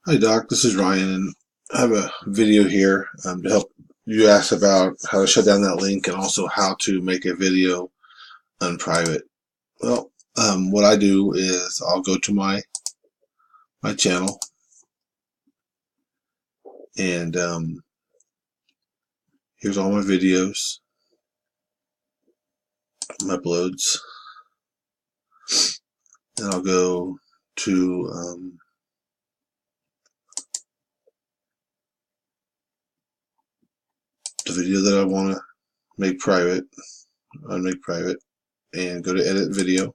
Hi Doc, this is Ryan, and I have a video here to help you ask about how to shut down that link and also how to make a video unprivate. Well, what I do is I'll go to my channel and here's all my videos, my uploads, and I'll go to the video that I want to make private, unmake private, and go to edit video.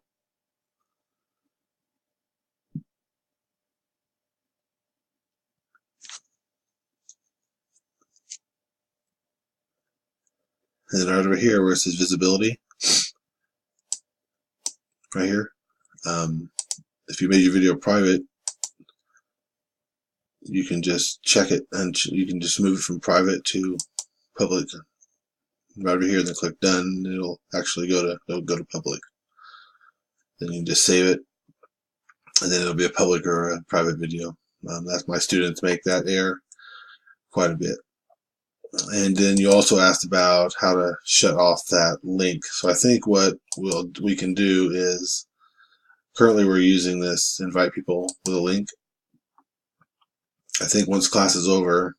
And then right over here where it says visibility, right here, if you made your video private, you can just check it and you can just move it from private to public right over here, then click done. It'll actually go to public. Then you can just save it, and then it'll be a public or a private video. That's my students make that error quite a bit. And then you also asked about how to shut off that link. So I think what we can do is, currently we're using this invite people with a link. I think once class is over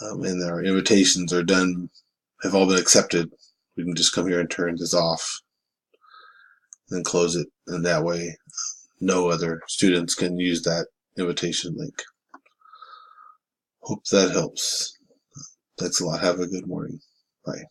and our invitations are done, have all been accepted, we can just come here and turn this off, then close it, and that way no other students can use that invitation link. Hope that helps. Thanks a lot. Have a good morning. Bye.